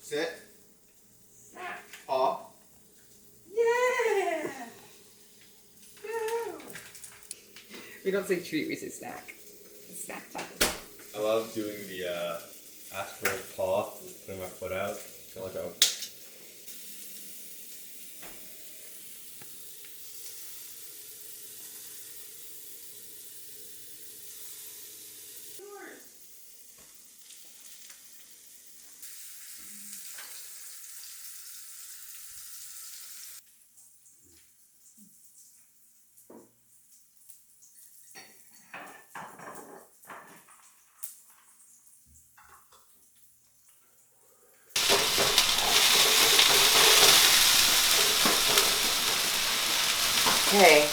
Sit. Paw. Yeah. Go. We don't say treat, we say snack. It's snack time. I love doing the ask for a paw, putting my foot out. I feel like Okay,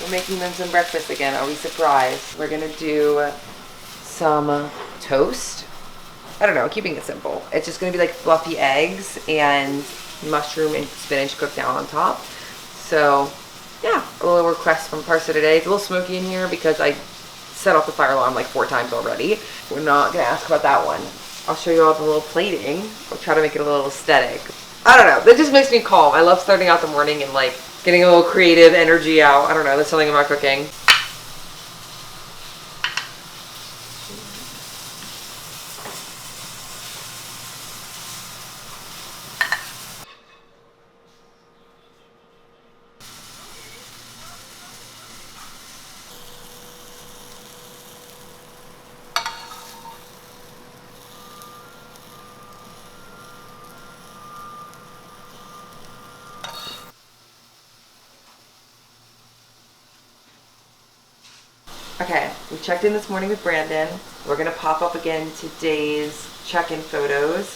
we're making them some breakfast again. Are we surprised? We're gonna do some toast. I don't know, keeping it simple. It's just gonna be like fluffy eggs and mushroom and spinach cooked down on top. So yeah, a little request from Parsa today. It's a little smoky in here because I set off the fire alarm like 4 times already. We're not gonna ask about that one. I'll show you all the little plating. We'll try to make it a little aesthetic. I don't know, that just makes me calm. I love starting out the morning and like getting a little creative energy out. I don't know, there's something about cooking. Okay, we checked in this morning with Brandon. We're gonna pop up again today's check-in photos.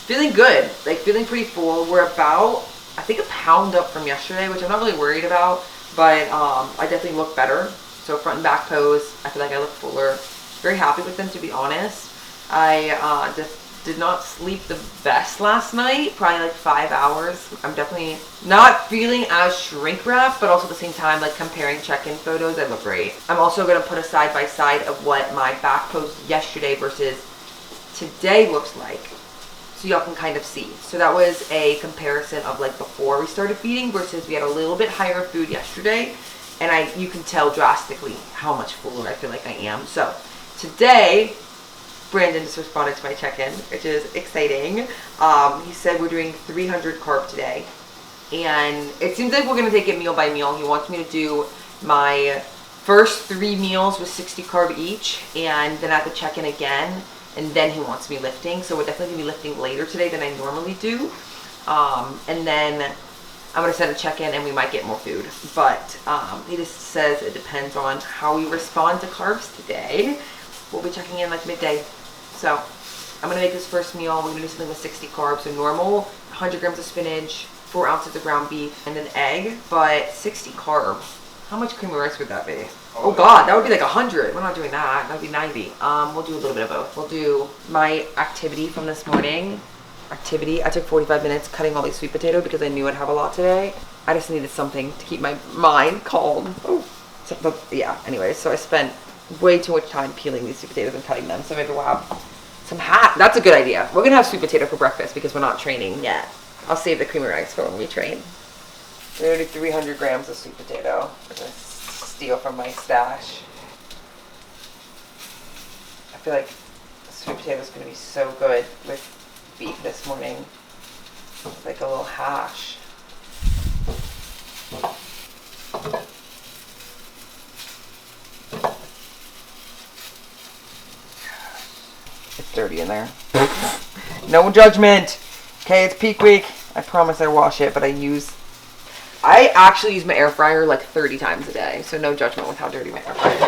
Feeling good, like feeling pretty full. We're about, I think, a pound up from yesterday, which I'm not really worried about, but I definitely look better. So front and back pose, I feel like I look fuller. Very happy with them, to be honest. I just did not sleep the best last night, probably like 5 hours. I'm definitely not feeling as shrink wrapped, but also at the same time, like comparing check-in photos, I look great. I'm also gonna put a side by side of what my back pose yesterday versus today looks like, so y'all can kind of see. So that was a comparison of like before we started feeding versus we had a little bit higher food yesterday, and you can tell drastically how much fuller I feel like I am. So today, Brandon just responded to my check-in, which is exciting. He said we're doing 300 carb today. And it seems like we're gonna take it meal by meal. He wants me to do my first 3 meals with 60 carb each, and then at the check-in again, and then he wants me lifting. So we're definitely gonna be lifting later today than I normally do. And then I'm gonna set a check-in and we might get more food. But he just says it depends on how we respond to carbs today. We'll be checking in like midday. So I'm gonna make this first meal. We're gonna do something with 60 carbs. So normal, 100 grams of spinach, 4 ounces of ground beef, and an egg, but 60 carb. How much cream of rice would that be? Oh God, that would be like 100. We're not doing that. That would be 90. We'll do a little bit of both. We'll do my activity from this morning. I took 45 minutes cutting all these sweet potato because I knew I'd have a lot today. I just needed something to keep my mind calm. Oh, yeah, anyways, so I spent way too much time peeling these sweet potatoes and cutting them, so maybe we'll have some that's a good idea. We're gonna have sweet potato for breakfast because we're not training yet. I'll save the creamer eggs for when we train. We're gonna do 300 grams of sweet potato. We're gonna steal from my stash. I feel like sweet potato is gonna be so good with beef this morning. It's like a little hash. It's dirty in there. No judgment. Okay, it's peak week. I promise I wash it, but I actually use my air fryer like 30 times a day, so no judgment with how dirty my air fryer is.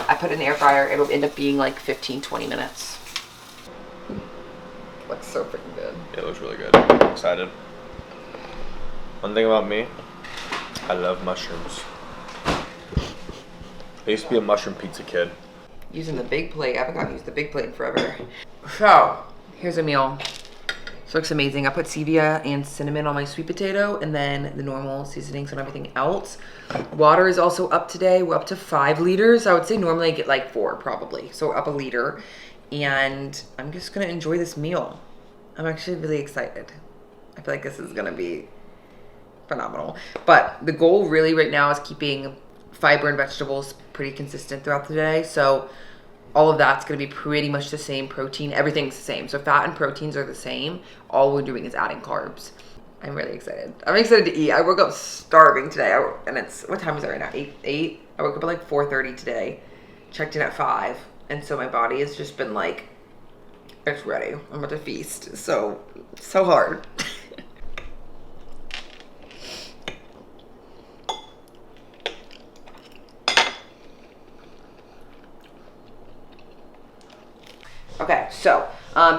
I put it in the air fryer, it'll end up being like 15-20 minutes. Looks so freaking good. it looks really good. I'm excited. One thing about me, I love mushrooms. I used to be a mushroom pizza kid. Using the big plate. I haven't gotten to use the big plate in forever. So, here's a meal. This looks amazing. I put stevia and cinnamon on my sweet potato and then the normal seasonings and everything else. Water is also up today. We're up to 5 liters. I would say normally I get like 4 probably. So up a liter. and I'm just gonna enjoy this meal. I'm actually really excited. I feel like this is gonna be phenomenal. But the goal really right now is keeping fiber and vegetables pretty consistent throughout the day. So all of that's gonna be pretty much the same. Protein, everything's the same. So fat and proteins are the same. All we're doing is adding carbs. I'm really excited. I'm excited to eat. I woke up starving today, and it's, what time is it right now? 8? I woke up at like 4:30 today, checked in at 5, and so my body has just been like, it's ready. I'm about to feast. So hard. Okay, so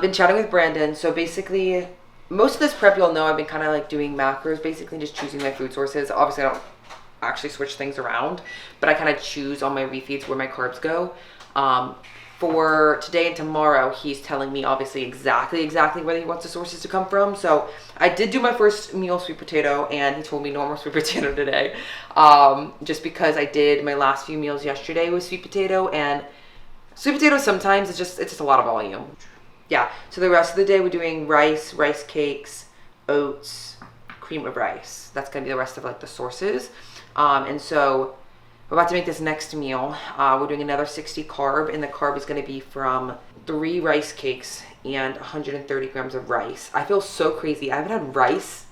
been chatting with Brandon. So basically, most of this prep, you'll know I've been kind of like doing macros, basically just choosing my food sources. Obviously, I don't actually switch things around, but I kind of choose on my refeeds where my carbs go. For today and tomorrow, he's telling me obviously exactly where he wants the sources to come from. So I did do my first meal sweet potato, and he told me no more sweet potato today, just because I did my last few meals yesterday with sweet potato, and sweet potato sometimes it's just a lot of volume. Yeah, so the rest of the day we're doing rice cakes, oats, cream of rice. That's gonna be the rest of like the sources. And so we're about to make this next meal. We're doing another 60 carb, and the carb is gonna be from 3 rice cakes and 130 grams of rice. I feel so crazy. I haven't had rice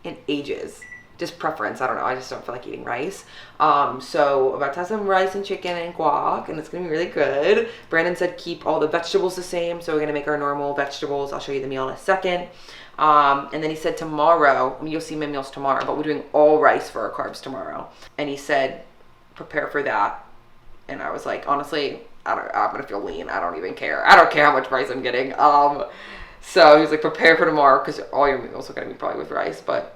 in ages. Just preference, I don't know, I just don't feel like eating rice. So about to have some rice and chicken and guac, and it's gonna be really good. Brandon said keep all the vegetables the same, so we're gonna make our normal vegetables. I'll show you the meal in a second. And then he said tomorrow, you'll see my meals tomorrow, but we're doing all rice for our carbs tomorrow. And he said prepare for that. And I was like, honestly, I'm gonna feel lean. I don't even care. I don't care how much rice I'm getting. So he was like, prepare for tomorrow, because all your meals are gonna be probably with rice. But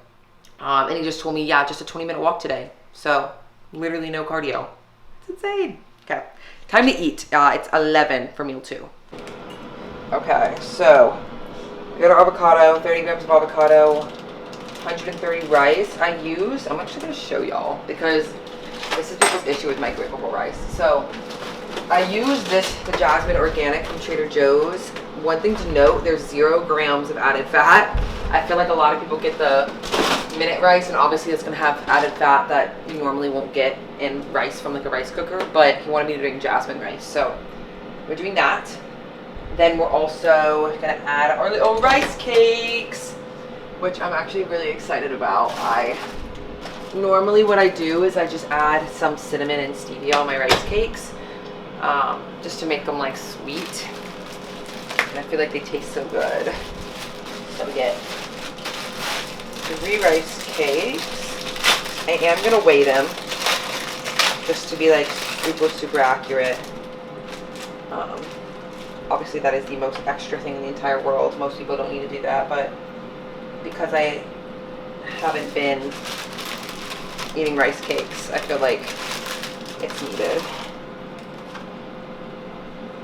and he just told me, yeah, just a 20-minute walk today. So literally no cardio. It's insane. Okay, time to eat. It's 11 for meal 2. Okay, so we got our avocado, 30 grams of avocado, 130 rice. I'm actually gonna show y'all, because this is people's issue with microwavable rice. So I use the Jasmine Organic from Trader Joe's. One thing to note, there's 0 grams of added fat. I feel like a lot of people get the minute rice, and obviously it's gonna have added fat that you normally won't get in rice from like a rice cooker, but he wanted me to drink jasmine rice, so we're doing that. Then we're also gonna add our little rice cakes, which I'm actually really excited about. Normally what I do is I just add some cinnamon and stevia on my rice cakes, just to make them like sweet, and I feel like they taste so good. So we get 3 rice cakes. I am gonna weigh them just to be like super accurate. Obviously that is the most extra thing in the entire world. Most people don't need to do that, but because I haven't been eating rice cakes, I feel like it's needed.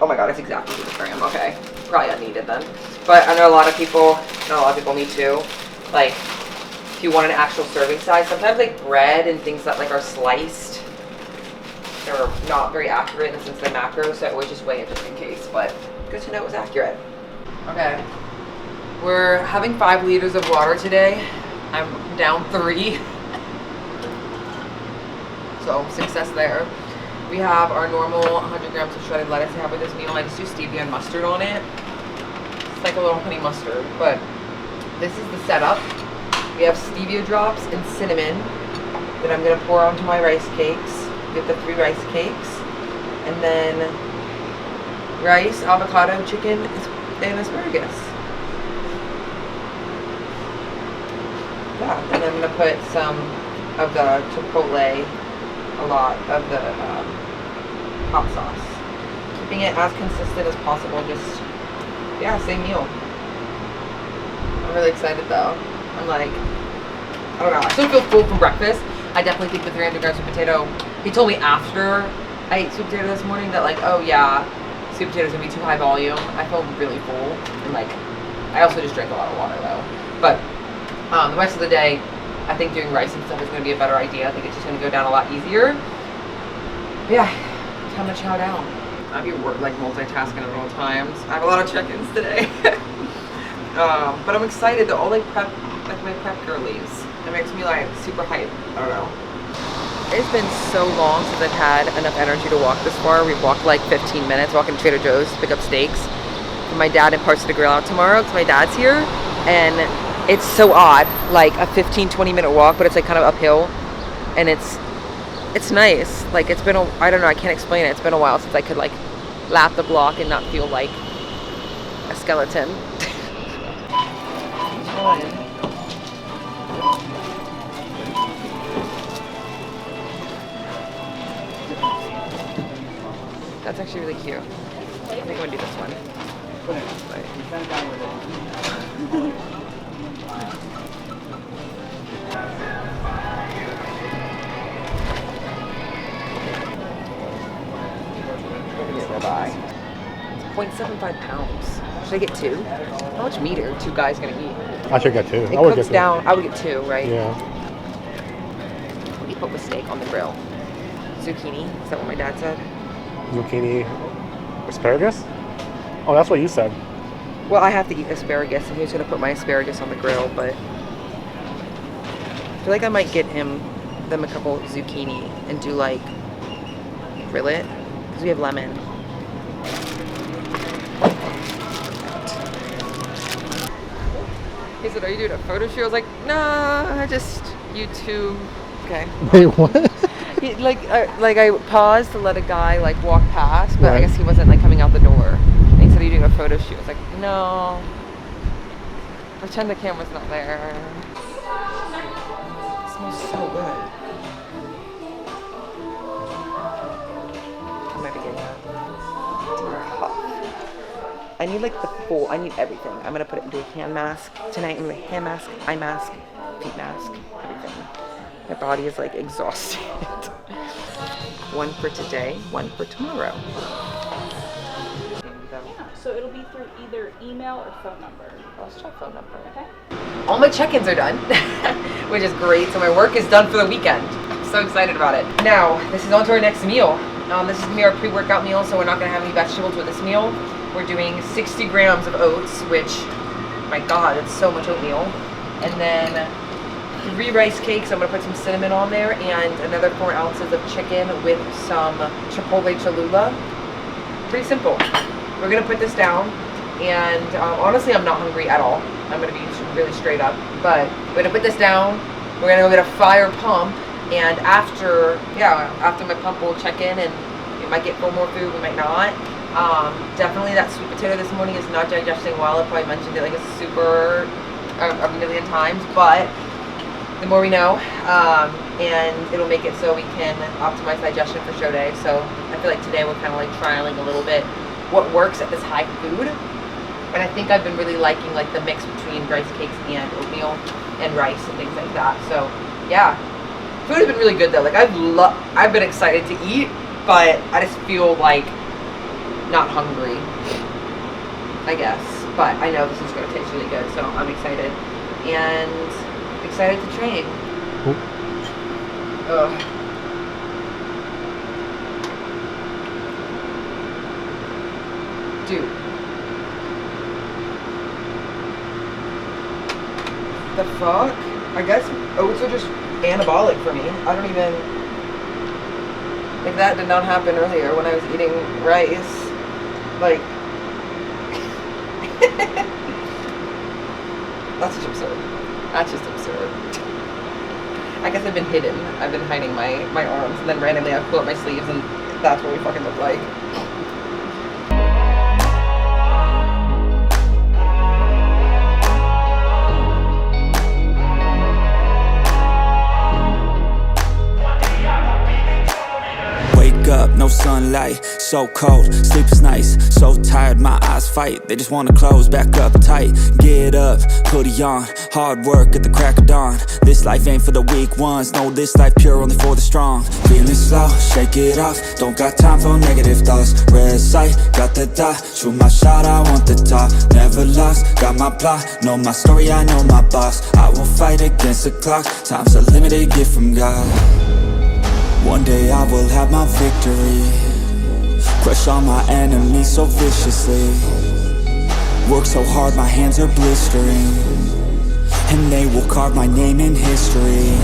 Oh my god, it's exactly 2 grams. Okay, probably unneeded then. But I know a lot of people, not a lot of people, me too, like if you want an actual serving size, sometimes like bread and things that like are sliced, they're not very accurate in the sense of the macros, so I always just weigh it just in case, but good to know it was accurate. Okay, we're having 5 liters of water today. I'm down 3. So success there. We have our normal 100 grams of shredded lettuce I have with this meal. I just do stevia and mustard on it. It's like a little honey mustard, but this is the setup. We have stevia drops and cinnamon that I'm gonna pour onto my rice cakes. Get the 3 rice cakes, and then rice, avocado, chicken, and asparagus. Yeah, and then I'm gonna put some of the chipotle, a lot of the hot sauce, keeping it as consistent as possible. Just, yeah, same meal. I'm really excited though. I'm like, I don't know, I still feel full from breakfast. I definitely think the 300 grams of potato, he told me after I ate sweet potato this morning that like, oh yeah, sweet potatoes gonna be too high volume. I feel really full, and like, I also just drank a lot of water though. But the rest of the day, I think doing rice and stuff is gonna be a better idea. I think it's just gonna go down a lot easier. But yeah, time to chow down. I'll be like multitasking at all times. I have a lot of check-ins today. But I'm excited to all like prep, like my prep girlies. It makes me like super hype. I don't know. It's been so long since I've had enough energy to walk this far. We've walked like 15 minutes, walking to Trader Joe's to pick up steaks for my dad and parts of the grill out tomorrow because my dad's here. And it's so odd, like a 15-20 minute walk, but it's like kind of uphill. And it's nice. Like it's been I don't know, I can't explain it. It's been a while since I could like lap the block and not feel like a skeleton. That's actually really cute. I think I'm gonna do this one. Bye. It's 0.75 pounds. Should I get 2? How much meat are 2 guys gonna eat? I should get 2. It cooks down. I would get 2, right? Yeah. What do you put with steak on the grill? Zucchini? Is that what my dad said? Zucchini, asparagus? Oh, that's what you said. Well, I have to eat asparagus, and he was gonna put my asparagus on the grill, but I feel like I might get them a couple zucchini and do like grill it because we have lemon. He said, "Are you doing a photo shoot?" I was like, "Nah, I just YouTube." Okay. Wait, what? I paused to let a guy like walk past, but I Right. guess he wasn't like coming out the door. And he said, "Are you doing a photo shoot?" I was like, "No. Pretend the camera's not there." It smells so good. I might be getting that. I need like I need everything. I'm gonna put it into a hand mask tonight. I'm gonna hand mask, eye mask, feet mask, everything. My body is like exhausted. One for today, one for tomorrow. So it'll be through either email or phone number. Let's try phone number. Okay. All my check-ins are done, which is great. So my work is done for the weekend. I'm so excited about it. Now, this is on to our next meal. This is gonna be our pre-workout meal, so we're not gonna have any vegetables with this meal. We're doing 60 grams of oats, which, my God, it's so much oatmeal. And then 3 rice cakes. I'm gonna put some cinnamon on there, and another 4 ounces of chicken with some chipotle cholula. Pretty simple. We're gonna put this down, and honestly, I'm not hungry at all. I'm gonna be really straight up, but we're gonna put this down. We're gonna go get a fire pump, and after my pump, we'll check in, and we might get 4 more food, we might not. Definitely that sweet potato this morning is not digesting well. I probably mentioned it like a million times, but the more we know, and it'll make it so we can optimize digestion for show day. So I feel like today we're kind of like trialing a little bit what works at this high food. And I think I've been really liking like the mix between rice cakes and oatmeal and rice and things like that. So yeah, food has been really good though. Like I've been excited to eat, but I just feel like not hungry, I guess. But I know this is going to taste really good, so I'm excited. And excited to train. Ugh. Dude. The fuck? I guess oats are just anabolic for me. I don't even... Like, that did not happen earlier when I was eating rice. Like... That's just absurd. That's just absurd. I guess I've been hidden. I've been hiding my arms, and then randomly I pull up my sleeves, and that's what we fucking look like. Up, no sunlight, so cold, sleep is nice, so tired, my eyes fight, they just wanna close back up tight, get up, hoodie on, hard work at the crack of dawn, this life ain't for the weak ones, no, this life pure only for the strong, feeling slow, shake it off, don't got time for negative thoughts, red sight, got the dot, shoot my shot, I want the top, never lost, got my plot, know my story, I know my boss, I will fight against the clock, time's a limited gift from God. One day I will have my victory. Crush all my enemies so viciously. Work so hard my hands are blistering, and they will carve my name in history.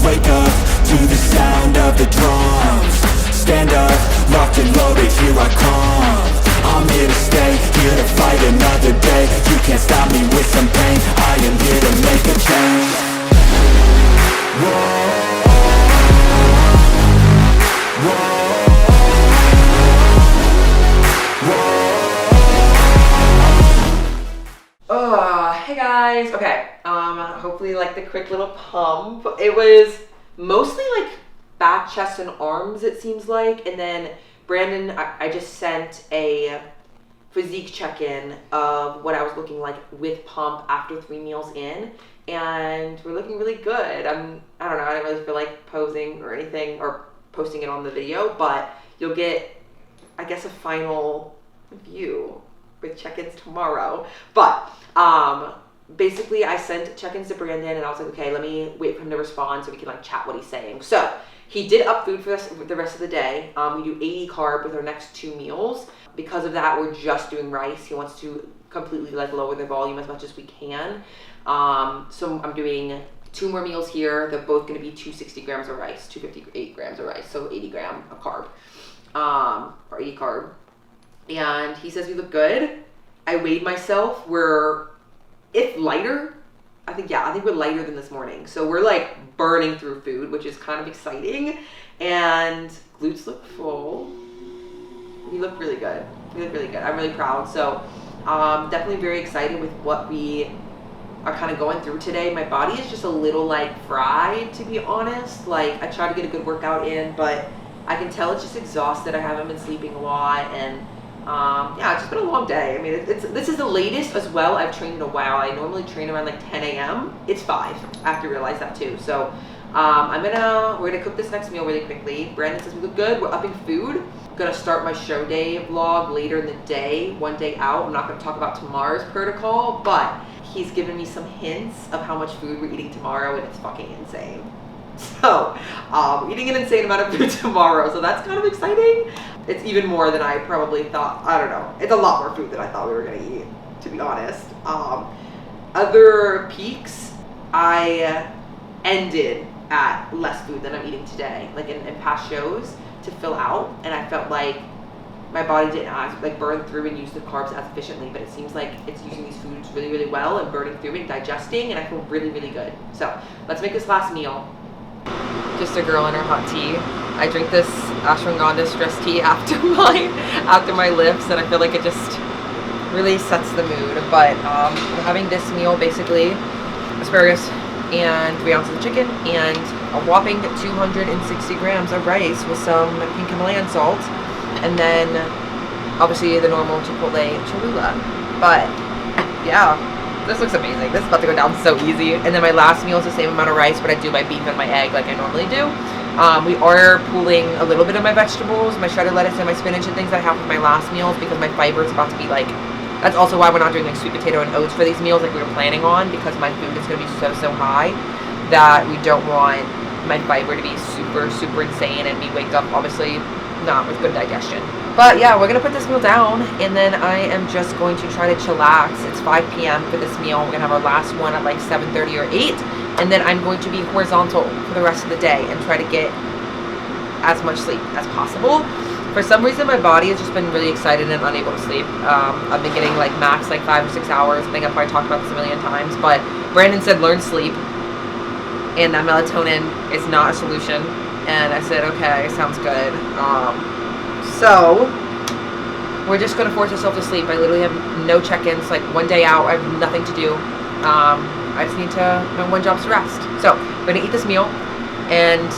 Wake up to the sound of the drums. Stand up, locked and loaded, here I come. I'm here to stay, here to fight another day. You can't stop me with some pain, I am here to make a change. Whoa. Hey guys. Okay. Hopefully you like the quick little pump. It was mostly like back, chest, and arms, it seems like. And then Brandon, I just sent a physique check-in of what I was looking like with pump after 3 meals in. And we're looking really good. I don't know, I didn't really feel like posing or anything or posting it on the video, but you'll get, I guess, a final view with check-ins tomorrow. But basically I sent check-ins to Brandon and I was like, okay, let me wait for him to respond so we can like chat what he's saying. So he did up food for us the rest of the day. We do 80 carb with our next 2 meals. Because of that, we're just doing rice. He wants to completely like lower the volume as much as we can. So I'm doing 2 more meals here. They're both going to be 260 grams of rice, 258 grams of rice, so 80 gram of carb, or 80 carb. And he says we look good. I weighed myself. We're, if lighter, I think we're lighter than this morning. So we're like burning through food, which is kind of exciting. And glutes look full. We look really good. We look really good. I'm really proud. So definitely very excited with what we are kind of going through today. My body is just a little like fried, to be honest. Like I try to get a good workout in, but I can tell it's just exhausted. I haven't been sleeping a lot, and yeah, it's just been a long day. I mean, this is the latest as well I've trained in a while. I normally train around like 10 a.m. It's 5. I have to realize that too. So we're gonna cook this next meal really quickly. Brandon says we look good. We're upping food. I'm gonna start my show day vlog later in the day, one day out. I'm not gonna talk about tomorrow's protocol, but he's given me some hints of how much food we're eating tomorrow, and it's fucking insane. So we're eating an insane amount of food tomorrow, so that's kind of exciting. It's even more than I probably thought. I don't know. It's a lot more food than I thought we were gonna eat, to be honest. Other peaks, I ended at less food than I'm eating today, like in past shows, to fill out, and I felt like my body didn't like burn through and use the carbs as efficiently, but it seems like it's using these foods really, really well and burning through and digesting, and I feel really, really good. So let's make this last meal. Just a girl in her hot tea. I drink this ashwagandha stress tea after my lifts, and I feel like it just really sets the mood. But we're having this meal, basically asparagus and 3 ounces of chicken and a whopping 260 grams of rice with some pink Himalayan salt, and then obviously the normal Chipotle Cholula. But yeah, this looks amazing. This is about to go down so easy. And then my last meal is the same amount of rice, but I do my beef and my egg like I normally do. We are pooling a little bit of my vegetables, my shredded lettuce and my spinach and things that I have with my last meals, because my fiber is about to be like, that's also why we're not doing like sweet potato and oats for these meals like we were planning on, because my food is going to be so high that we don't want my fiber to be super insane and we wake up obviously not with good digestion. But yeah, we're going to put this meal down, and then I am just going to try to chillax. It's 5 p.m. for this meal. We're going to have our last one at like 7:30 or 8, and then I'm going to be horizontal for the rest of the day and try to get as much sleep as possible. For some reason, my body has just been really excited and unable to sleep. I've been getting like max like 5 or 6 hours. I think I've probably talked about this a million times, but Brandon said learn sleep, and that melatonin is not a solution. And I said, okay, sounds good. So we're just gonna force ourselves to sleep. I literally have no check-ins, like one day out, I have nothing to do. I just need my one job's to rest. So I'm gonna eat this meal, and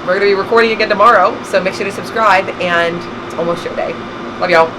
we're gonna be recording again tomorrow, so make sure to subscribe, and it's almost show day. Love y'all.